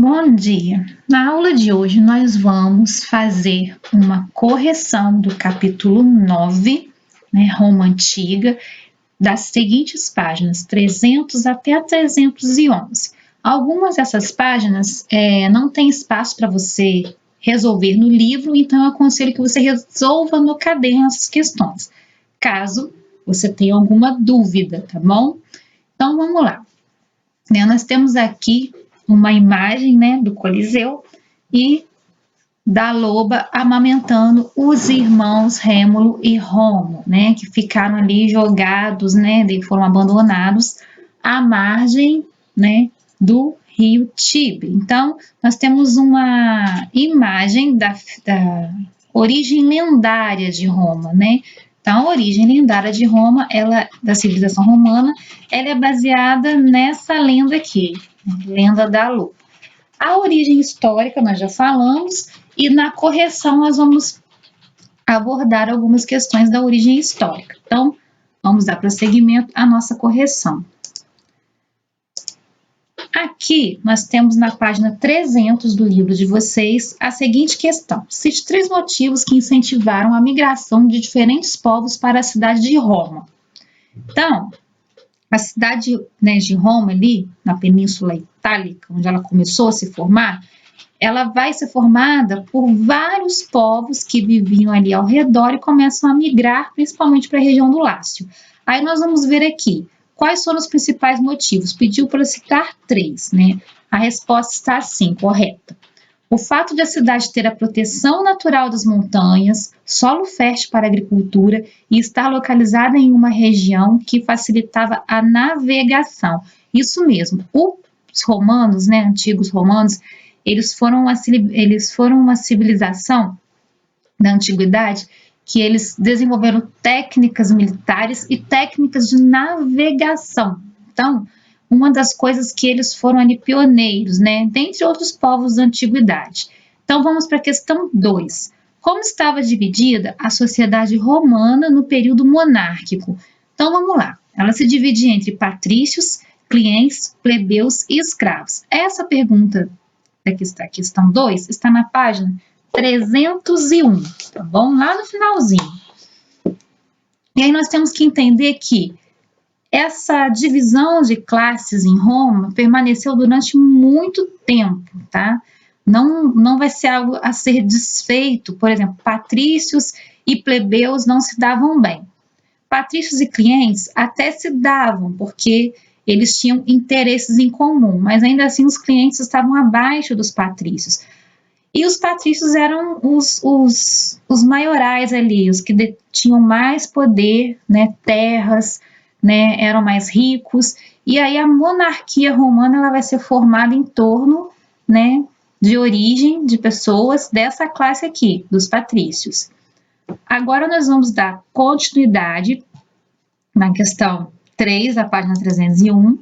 Bom dia! Na aula de hoje nós vamos fazer uma correção do capítulo 9, Roma Antiga, das seguintes páginas, 300 até a 311. Algumas dessas páginas não tem espaço para você resolver no livro, então eu aconselho que você resolva no caderno essas questões, caso você tenha alguma dúvida, tá bom? Então vamos lá. Nós temos aqui uma imagem, do Coliseu e da loba amamentando os irmãos Rêmulo e Romo, que ficaram ali jogados, foram abandonados à margem, do rio Tibre. Então, nós temos uma imagem da origem lendária de Roma, Então, a origem lendária de Roma, da civilização romana, ela é baseada nessa lenda aqui, lenda da loba. A origem histórica nós já falamos e na correção nós vamos abordar algumas questões da origem histórica. Então, vamos dar prosseguimento à nossa correção. Aqui nós temos na página 300 do livro de vocês a seguinte questão. Cite 3 motivos que incentivaram a migração de diferentes povos para a cidade de Roma. Então, a cidade de Roma ali, na Península Itálica, onde ela começou a se formar, ela vai ser formada por vários povos que viviam ali ao redor e começam a migrar, principalmente para a região do Lácio. Aí nós vamos ver aqui quais foram os principais motivos. Pediu para citar 3, A resposta está assim, correta. O fato de a cidade ter a proteção natural das montanhas, solo fértil para a agricultura e estar localizada em uma região que facilitava a navegação. Isso mesmo, os romanos, antigos romanos, eles foram uma civilização da antiguidade que eles desenvolveram técnicas militares e técnicas de navegação. Então, uma das coisas que eles foram ali pioneiros, dentre outros povos da antiguidade. Então, vamos para a questão 2. Como estava dividida a sociedade romana no período monárquico? Então, vamos lá. Ela se dividia entre patrícios, clientes, plebeus e escravos. Essa pergunta da questão 2 está na página 301, tá bom? Lá no finalzinho. E aí nós temos que entender que essa divisão de classes em Roma permaneceu durante muito tempo, tá? Não vai ser algo a ser desfeito. Por exemplo, patrícios e plebeus não se davam bem. Patrícios e clientes até se davam, porque eles tinhtinham interesses em comum, mas ainda assim os clientes estavam abaixo dos patrícios. E os patrícios eram os maiorais ali, os que tinham mais poder, terras, eram mais ricos. E aí a monarquia romana ela vai ser formada em torno, de origem de pessoas dessa classe aqui, dos patrícios. Agora nós vamos dar continuidade na questão 3, da página 301,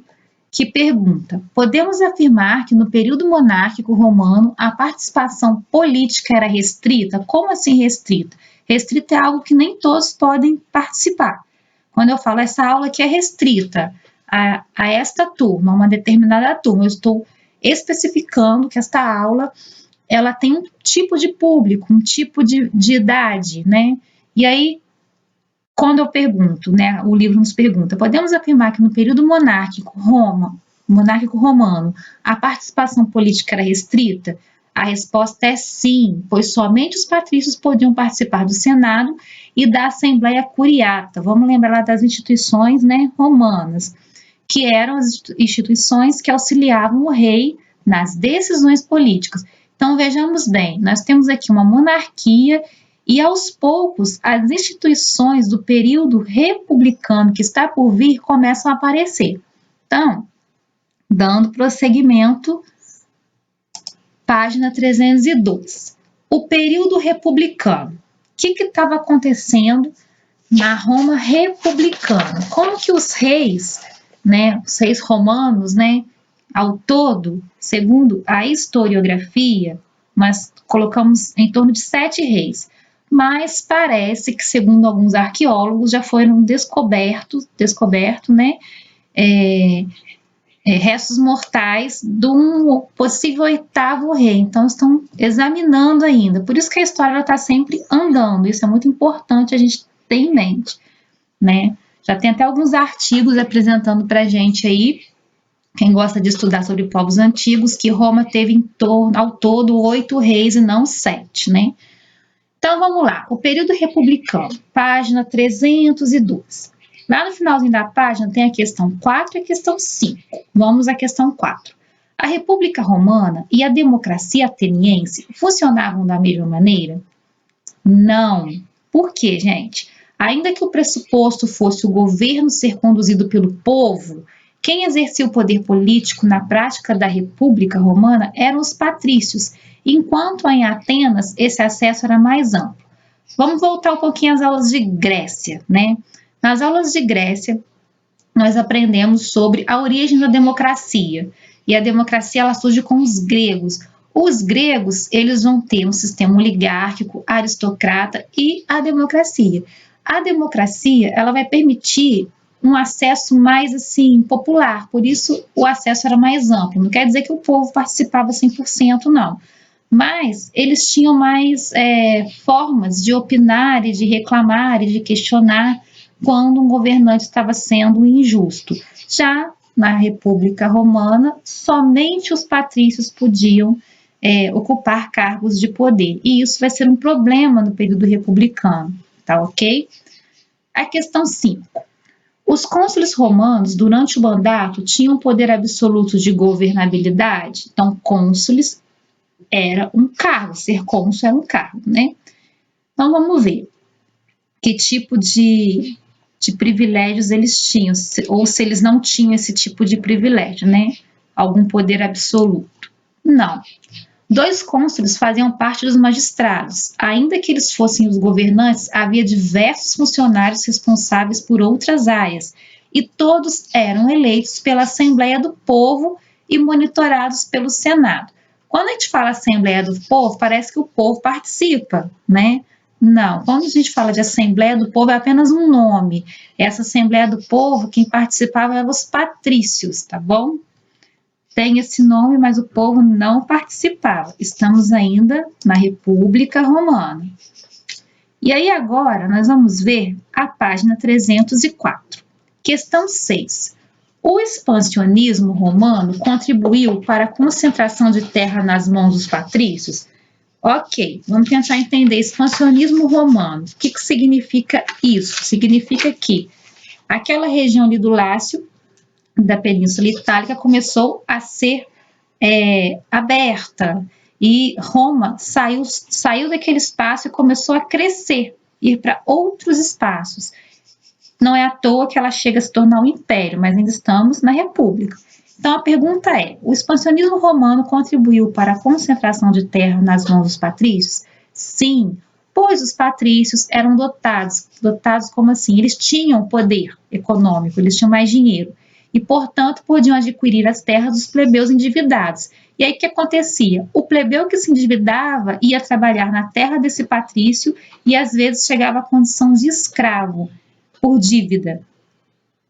que pergunta: podemos afirmar que no período monárquico romano a participação política era restrita? Como assim restrita? Restrita é algo que nem todos podem participar. Quando eu falo essa aula que é restrita a esta turma, uma determinada turma, eu estou especificando que esta aula ela tem um tipo de público, um tipo de idade, E aí, quando eu pergunto, o livro nos pergunta, podemos afirmar que no período monárquico romano, a participação política era restrita? A resposta é sim, pois somente os patrícios podiam participar do Senado e da Assembleia Curiata. Vamos lembrar lá das instituições, romanas, que eram as instituições que auxiliavam o rei nas decisões políticas. Então, vejamos bem, nós temos aqui uma monarquia e, aos poucos, as instituições do período republicano que está por vir começam a aparecer. Então, dando prosseguimento, página 302. O período republicano. O que estava acontecendo na Roma republicana? Como que os reis, os reis romanos, ao todo, segundo a historiografia, nós colocamos em torno de 7 reis. Mas parece que, segundo alguns arqueólogos, já foram descobertos, restos mortais de um possível 8º rei. Então, estão examinando ainda. Por isso que a história está sempre andando. Isso é muito importante a gente ter em mente, né? Já tem até alguns artigos apresentando para a gente aí, quem gosta de estudar sobre povos antigos, que Roma teve ao todo 8 reis e não 7, né? Então, vamos lá. O período republicano, página 302. Lá no finalzinho da página tem a questão 4 e a questão 5. Vamos à questão 4. A República Romana e a democracia ateniense funcionavam da mesma maneira? Não. Por quê, gente? Ainda que o pressuposto fosse o governo ser conduzido pelo povo, quem exercia o poder político na prática da República Romana eram os patrícios, enquanto em Atenas esse acesso era mais amplo. Vamos voltar um pouquinho às aulas de Grécia, né? Nas aulas de Grécia, nós aprendemos sobre a origem da democracia. E a democracia ela surge com os gregos. Os gregos, eles vão ter um sistema oligárquico, aristocrata e a democracia. A democracia, ela vai permitir um acesso mais, assim, popular. Por isso, o acesso era mais amplo. Não quer dizer que o povo participava 100%, não. Mas eles tinham mais formas de opinar e de reclamar e de questionar quando um governante estava sendo injusto. Já na República Romana, somente os patrícios podiam ocupar cargos de poder. E isso vai ser um problema no período republicano, tá ok? A questão 5. Os cônsules romanos, durante o mandato, tinham poder absoluto de governabilidade? Então, cônsules era um cargo, ser cônsul era um cargo, né? Então, vamos ver que tipo de privilégios eles tinham, ou se eles não tinham esse tipo de privilégio, né? Algum poder absoluto. Não. 2 cônsules faziam parte dos magistrados. Ainda que eles fossem os governantes, havia diversos funcionários responsáveis por outras áreas, e todos eram eleitos pela Assembleia do Povo e monitorados pelo Senado. Quando a gente fala Assembleia do Povo, parece que o povo participa, né? Não, quando a gente fala de Assembleia do Povo é apenas um nome. Essa Assembleia do Povo, quem participava eram os patrícios, tá bom? Tem esse nome, mas o povo não participava. Estamos ainda na República Romana. E aí agora nós vamos ver a página 304. Questão 6. O expansionismo romano contribuiu para a concentração de terra nas mãos dos patrícios? Ok, vamos tentar entender expansionismo romano. O que significa isso? Significa que aquela região ali do Lácio, da Península Itálica, começou a ser aberta e Roma saiu daquele espaço e começou a crescer, ir para outros espaços. Não é à toa que ela chega a se tornar um império, mas ainda estamos na República. Então a pergunta é: o expansionismo romano contribuiu para a concentração de terra nas mãos dos patrícios? Sim, pois os patrícios eram dotados como assim? Eles tinham poder econômico, eles tinham mais dinheiro e, portanto, podiam adquirir as terras dos plebeus endividados. E aí o que acontecia? O plebeu que se endividava ia trabalhar na terra desse patrício e às vezes chegava à condição de escravo por dívida.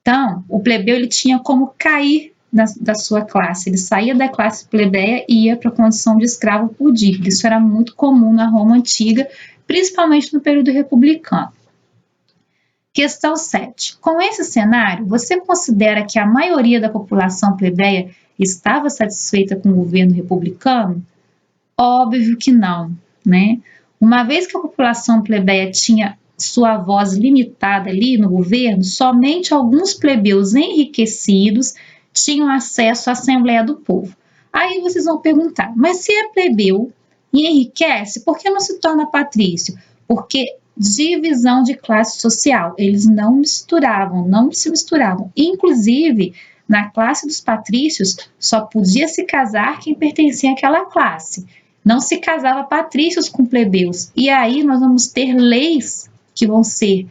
Então, o plebeu ele tinha como cair da sua classe, ele saía da classe plebeia e ia para a condição de escravo por dívida. Isso era muito comum na Roma antiga, principalmente no período republicano. Questão 7. Com esse cenário, você considera que a maioria da população plebeia estava satisfeita com o governo republicano? Óbvio que não, né? Uma vez que a população plebeia tinha sua voz limitada ali no governo, somente alguns plebeus enriquecidos tinham acesso à Assembleia do Povo. Aí vocês vão perguntar, mas se é plebeu e enriquece, por que não se torna patrício? Porque divisão de classe social, eles não se misturavam. Inclusive, na classe dos patrícios, só podia se casar quem pertencia àquela classe. Não se casava patrícios com plebeus. E aí nós vamos ter leis que vão ser,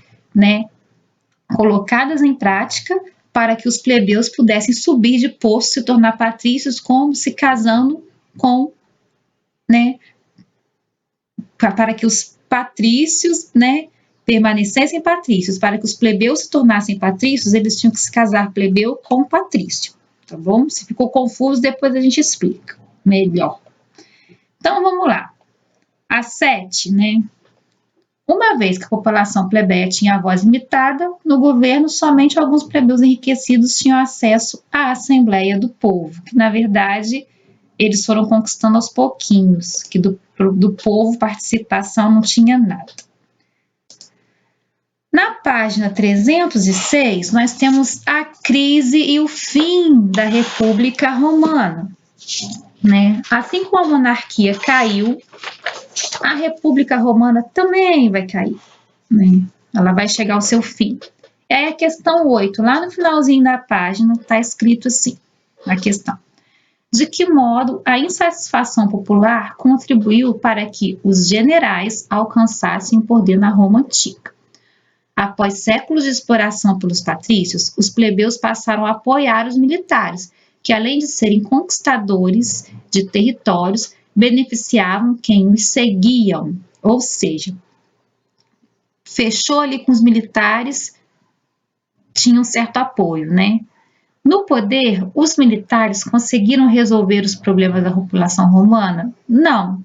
colocadas em prática para que os plebeus pudessem subir de posto, se tornar patrícios, como se casando com, para que os patrícios, permanecessem patrícios. Para que os plebeus se tornassem patrícios, eles tinham que se casar plebeu com patrício, tá bom? Se ficou confuso, depois a gente explica melhor. Então, vamos lá. A 7, né? Uma vez que a população plebeia tinha a voz limitada, no governo somente alguns plebeus enriquecidos tinham acesso à Assembleia do Povo, que na verdade eles foram conquistando aos pouquinhos, que do povo participação não tinha nada. Na página 306, nós temos a crise e o fim da República Romana, né? Assim como a monarquia caiu, a República Romana também vai cair, né? Ela vai chegar ao seu fim. É a questão 8, lá no finalzinho da página, está escrito assim, na questão. De que modo a insatisfação popular contribuiu para que os generais alcançassem o poder na Roma antiga? Após séculos de exploração pelos patrícios, os plebeus passaram a apoiar os militares, que além de serem conquistadores de territórios, beneficiavam quem os seguiam, ou seja, fechou ali com os militares, tinha um certo apoio, né? No poder, os militares conseguiram resolver os problemas da população romana? Não.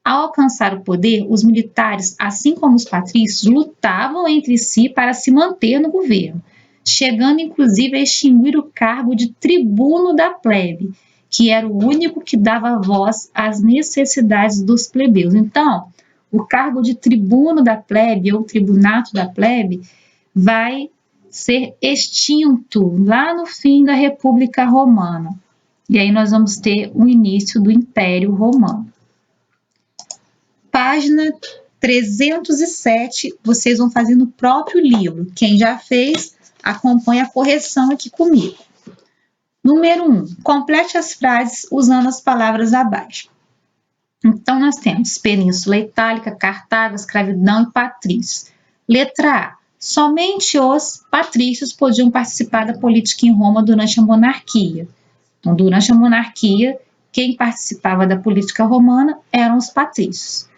Ao alcançar o poder, os militares, assim como os patrícios, lutavam entre si para se manter no governo, chegando inclusive a extinguir o cargo de tribuno da plebe, que era o único que dava voz às necessidades dos plebeus. Então, o cargo de tribuno da plebe ou tribunato da plebe vai ser extinto lá no fim da República Romana. E aí nós vamos ter o início do Império Romano. Página 307, vocês vão fazer no próprio livro. Quem já fez, acompanhe a correção aqui comigo. Número 1, complete as frases usando as palavras abaixo. Então, nós temos Península Itálica, Cartago, escravidão e patrícios. Letra A, somente os patrícios podiam participar da política em Roma durante a monarquia. Então, durante a monarquia, quem participava da política romana eram os patrícios.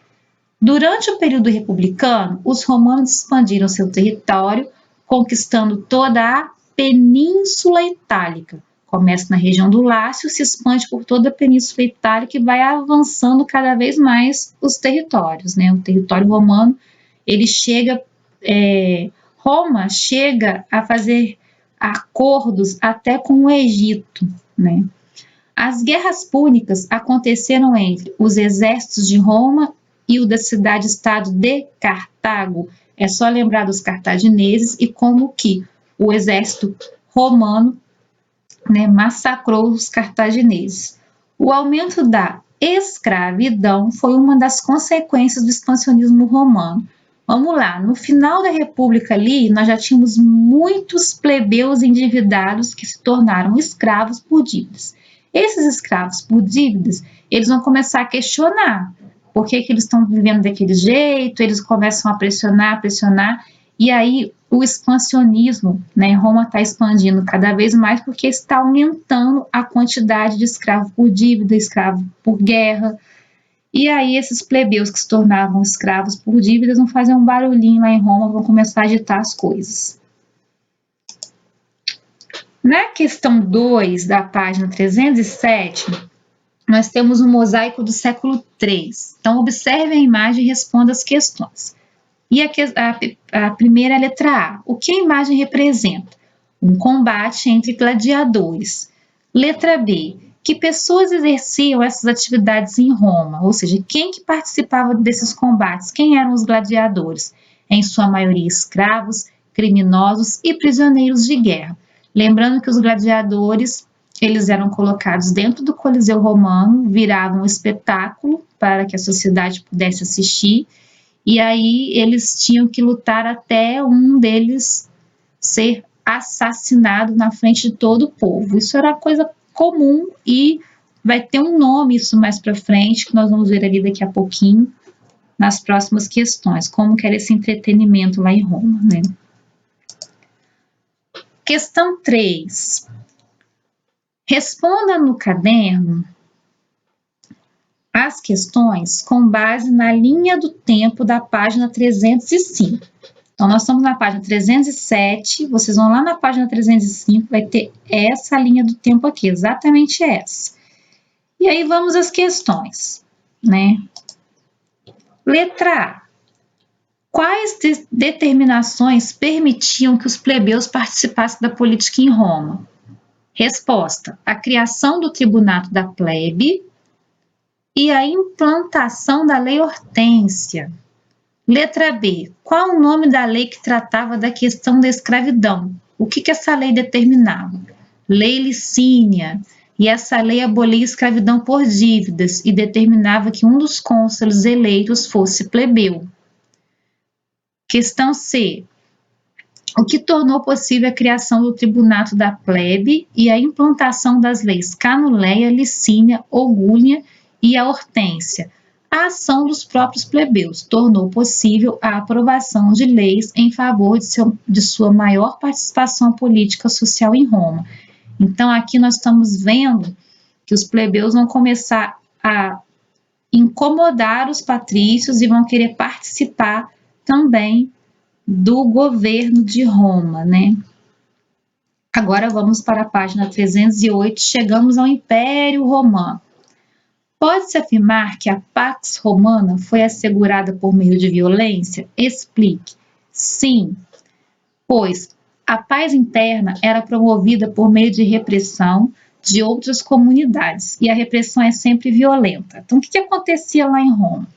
Durante o período republicano, os romanos expandiram seu território, conquistando toda a Península Itálica. Começa na região do Lácio, se expande por toda a Península Itálica e vai avançando cada vez mais os territórios, né? O território romano, ele chega, Roma chega a fazer acordos até com o Egito, né? As guerras púnicas aconteceram entre os exércitos de Roma e o da cidade-estado de Cartago. É só lembrar dos cartagineses e como que o exército romano, né, massacrou os cartagineses. O aumento da escravidão foi uma das consequências do expansionismo romano. Vamos lá, no final da República ali, nós já tínhamos muitos plebeus endividados que se tornaram escravos por dívidas. Esses escravos por dívidas, eles vão começar a questionar por que eles estão vivendo daquele jeito, eles começam a pressionar, e aí o expansionismo, né? Roma está expandindo cada vez mais porque está aumentando a quantidade de escravo por dívida, escravo por guerra, e aí esses plebeus que se tornavam escravos por dívidas vão fazer um barulhinho lá em Roma, vão começar a agitar as coisas. Na questão 2 da página 307, nós temos um mosaico do século III. Então, observe a imagem e responda as questões. E a primeira é a letra A. O que a imagem representa? Um combate entre gladiadores. Letra B. Que pessoas exerciam essas atividades em Roma? Ou seja, quem que participava desses combates? Quem eram os gladiadores? Em sua maioria escravos, criminosos e prisioneiros de guerra. Lembrando que os gladiadores, eles eram colocados dentro do Coliseu Romano, viravam um espetáculo para que a sociedade pudesse assistir, e aí eles tinham que lutar até um deles ser assassinado na frente de todo o povo. Isso era coisa comum e vai ter um nome isso mais para frente, que nós vamos ver ali daqui a pouquinho, nas próximas questões, como que era esse entretenimento lá em Roma, né? Questão 3. Responda no caderno as questões com base na linha do tempo da página 305. Então, nós estamos na página 307, vocês vão lá na página 305, vai ter essa linha do tempo aqui, exatamente essa. E aí vamos às questões, né? Letra A. Quais determinações permitiam que os plebeus participassem da política em Roma? Resposta: a criação do tribunato da plebe e a implantação da lei Hortência. Letra B. Qual o nome da lei que tratava da questão da escravidão? O que essa lei determinava? Lei Licínia. E essa lei abolia a escravidão por dívidas e determinava que um dos cônsules eleitos fosse plebeu. Questão C. O que tornou possível a criação do tribunato da plebe e a implantação das leis Canuleia, Licínia, Ogúlia e a Hortência? A ação dos próprios plebeus tornou possível a aprovação de leis em favor de sua maior participação política social em Roma. Então, aqui nós estamos vendo que os plebeus vão começar a incomodar os patrícios e vão querer participar também do governo de Roma, né? Agora vamos para a página 308, chegamos ao Império Romano. Pode-se afirmar que a Pax Romana foi assegurada por meio de violência? Explique. Sim, pois a paz interna era promovida por meio de repressão de outras comunidades, e a repressão é sempre violenta. Então, o que acontecia lá em Roma?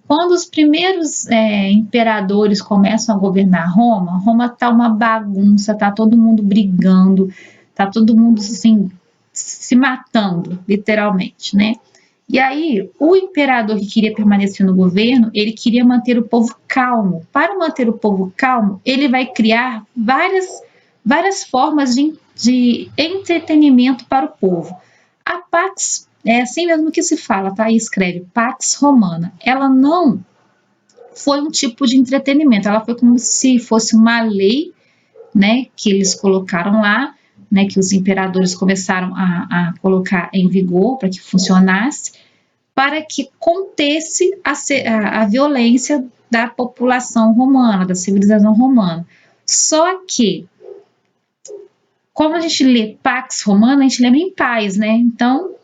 Quando os primeiros imperadores começam a governar Roma, Roma está uma bagunça, está todo mundo brigando, está todo mundo assim, se matando, literalmente, né? E aí, o imperador que queria permanecer no governo, ele queria manter o povo calmo. Para manter o povo calmo, ele vai criar várias formas de entretenimento para o povo. A Pax, é assim mesmo que se fala, tá? Aí escreve Pax Romana. Ela não foi um tipo de entretenimento, ela foi como se fosse uma lei, né, que eles colocaram lá, né, que os imperadores começaram a colocar em vigor para que funcionasse, para que contesse a violência da população romana, da civilização romana. Só que, como a gente lê Pax Romana, a gente lembra em paz, né? Então,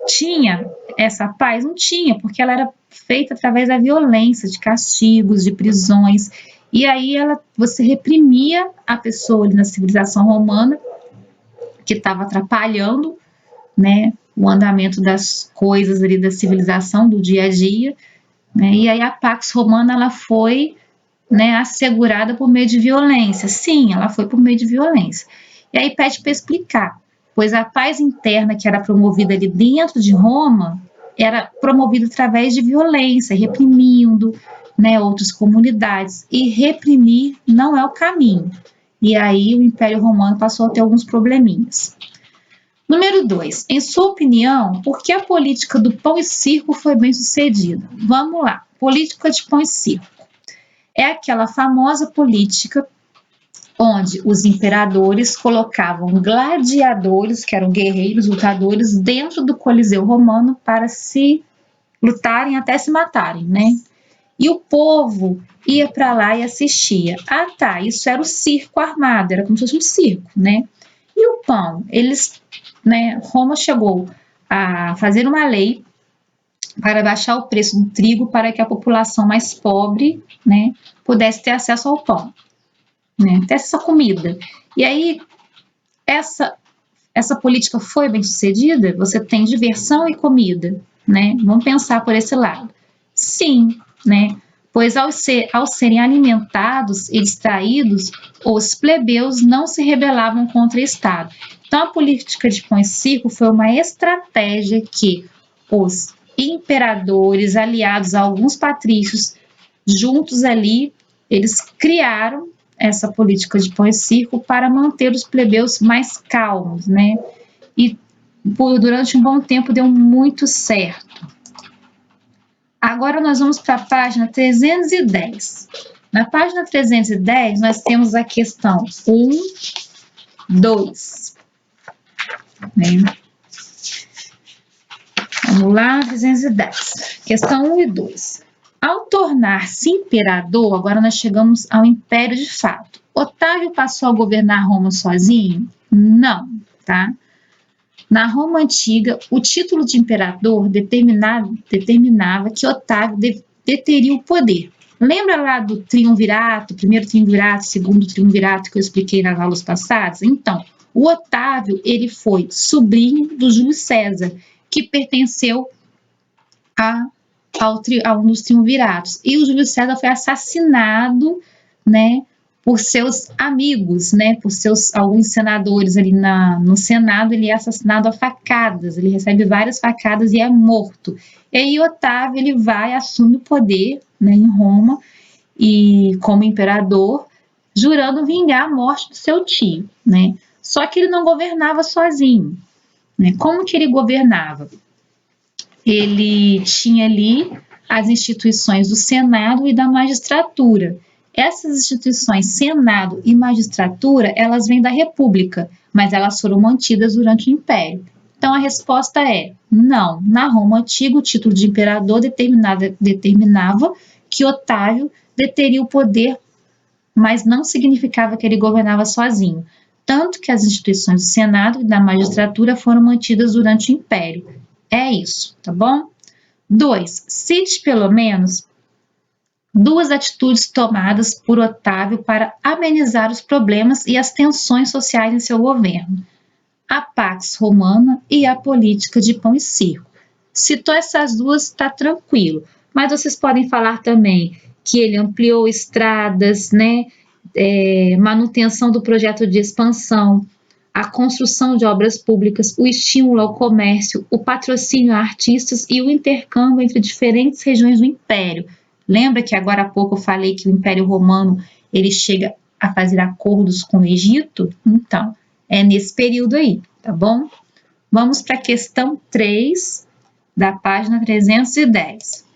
tinha essa paz? Não tinha, porque ela era feita através da violência, de castigos, de prisões, e aí você reprimia a pessoa ali na civilização romana, que estava atrapalhando, né, o andamento das coisas ali da civilização, do dia a dia, né, e aí a Pax Romana, ela foi, né, assegurada por meio de violência. Sim, ela foi por meio de violência. E aí pede para explicar, pois a paz interna que era promovida ali dentro de Roma era promovida através de violência, reprimindo, né, outras comunidades, e reprimir não é o caminho. E aí o Império Romano passou a ter alguns probleminhas. Número 2. Em sua opinião, por que a política do pão e circo foi bem sucedida? Vamos lá. Política de pão e circo. É aquela famosa política onde os imperadores colocavam gladiadores, que eram guerreiros, lutadores, dentro do Coliseu Romano para se lutarem até se matarem, né? E o povo ia para lá e assistia. Ah, tá, isso era o circo armado, era como se fosse um circo, né? E o pão, né, Roma chegou a fazer uma lei para baixar o preço do trigo para que a população mais pobre, né, pudesse ter acesso ao pão, né, ter essa comida. E aí, essa política foi bem sucedida? Você tem diversão e comida, né? Vamos pensar por esse lado. Sim, né? Pois ao serem alimentados e distraídos, os plebeus não se rebelavam contra o Estado. Então, a política de pão e circo foi uma estratégia que os imperadores, aliados a alguns patrícios, juntos ali, eles criaram essa política de pão e circo para manter os plebeus mais calmos, né? E durante um bom tempo deu muito certo. Agora nós vamos para a página 310. Na página 310, nós temos a questão 1, 2. Né? Vamos lá, 310. Questão 1 e 2. Ao tornar-se imperador, agora nós chegamos ao império de fato. Otávio passou a governar Roma sozinho? Não, tá? Na Roma antiga, o título de imperador determinava que Otávio deteria o poder. Lembra lá do triunvirato, primeiro triunvirato, segundo triunvirato que eu expliquei nas aulas passadas? Então, o Otávio, ele foi sobrinho do Júlio César, que pertenceu a um dos triunviratos. E o Júlio César foi assassinado, né, por seus amigos, né, por alguns senadores ali no Senado. Ele é assassinado a facadas, ele recebe várias facadas e é morto. E aí Otávio, ele vai, assume o poder, né, em Roma, e como imperador, jurando vingar a morte do seu tio, né. Só que ele não governava sozinho, né. Como que ele governava? Ele tinha ali as instituições do Senado e da magistratura. Essas instituições, Senado e magistratura, elas vêm da República, mas elas foram mantidas durante o Império. Então a resposta é não. Na Roma antiga, o título de imperador determinava que Otávio deteria o poder, mas não significava que ele governava sozinho. Tanto que as instituições do Senado e da magistratura foram mantidas durante o Império. É isso, tá bom? 2. Cite pelo menos 2 atitudes tomadas por Otávio para amenizar os problemas e as tensões sociais em seu governo: a Pax Romana e a política de pão e circo. Citou essas duas, está tranquilo. Mas vocês podem falar também que ele ampliou estradas, né? Manutenção do projeto de expansão, a construção de obras públicas, o estímulo ao comércio, o patrocínio a artistas e o intercâmbio entre diferentes regiões do Império. Lembra que agora há pouco eu falei que o Império Romano ele chega a fazer acordos com o Egito? Então, é nesse período aí, tá bom? Vamos para a questão 3, da página 310.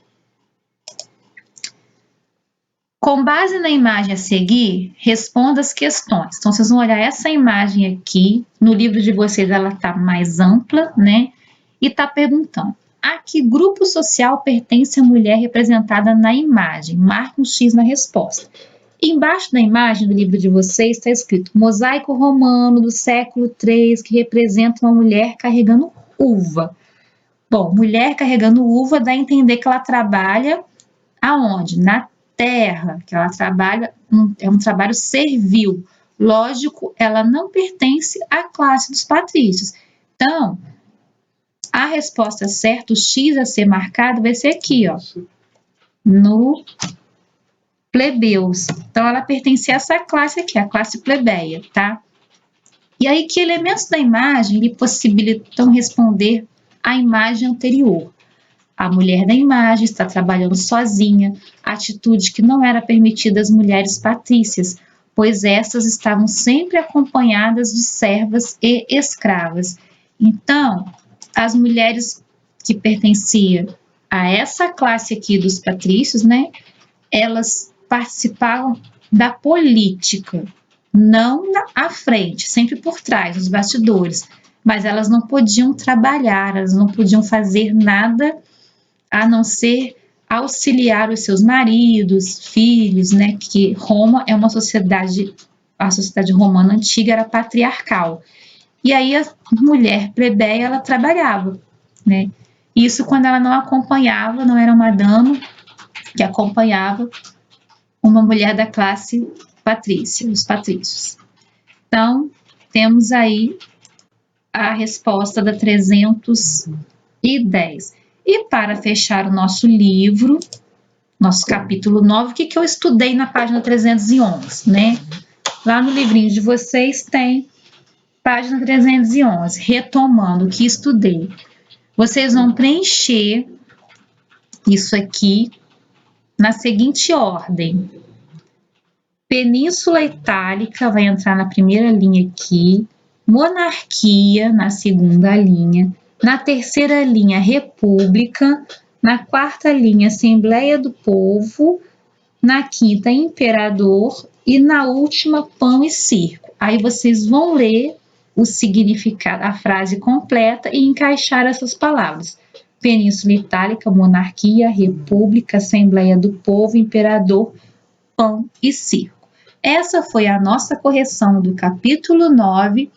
Com base na imagem a seguir, responda as questões. Então, vocês vão olhar essa imagem aqui. No livro de vocês, ela está mais ampla, né? E está perguntando: a que grupo social pertence a mulher representada na imagem? Marque um X na resposta. Embaixo da imagem do livro de vocês está escrito mosaico romano do século III que representa uma mulher carregando uva. Bom, mulher carregando uva dá a entender que ela trabalha aonde? Na terra, que ela trabalha, é um trabalho servil. Lógico, ela não pertence à classe dos patrícios. Então, a resposta certa, o X a ser marcado, vai ser aqui, ó, no plebeus. Então, ela pertence a essa classe aqui, a classe plebeia, tá? E aí, que elementos da imagem lhe possibilitam responder à imagem anterior? A mulher da imagem está trabalhando sozinha, atitude que não era permitida às mulheres patrícias, pois estas estavam sempre acompanhadas de servas e escravas. Então, as mulheres que pertenciam a essa classe aqui dos patrícios, né, elas participavam da política, não à frente, sempre por trás, nos bastidores, mas elas não podiam trabalhar, elas não podiam fazer nada a não ser auxiliar os seus maridos, filhos, né? Que Roma é uma sociedade, a sociedade romana antiga era patriarcal. E aí a mulher plebeia, ela trabalhava, né? Isso quando ela não acompanhava, não era uma dama que acompanhava uma mulher da classe patrícia, os patrícios. Então, temos aí a resposta da 310. E para fechar o nosso livro, nosso capítulo 9, o que eu estudei na página 311, né? Lá no livrinho de vocês tem página 311, retomando o que estudei. Vocês vão preencher isso aqui na seguinte ordem. Península Itálica vai entrar na primeira linha aqui, monarquia na segunda linha, na terceira linha, república, na quarta linha, Assembleia do Povo, na quinta, imperador e na última, pão e circo. Aí vocês vão ler o significado, a frase completa e encaixar essas palavras. Península Itálica, monarquia, república, assembleia do povo, imperador, pão e circo. Essa foi a nossa correção do capítulo 9,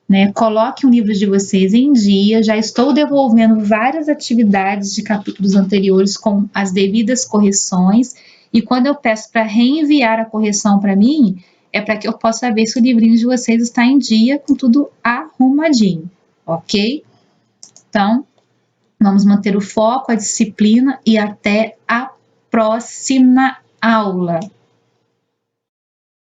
né? Coloque o livro de vocês em dia, já estou devolvendo várias atividades de capítulos anteriores com as devidas correções, e quando eu peço para reenviar a correção para mim, é para que eu possa ver se o livrinho de vocês está em dia, com tudo arrumadinho, ok? Então, vamos manter o foco, a disciplina e até a próxima aula.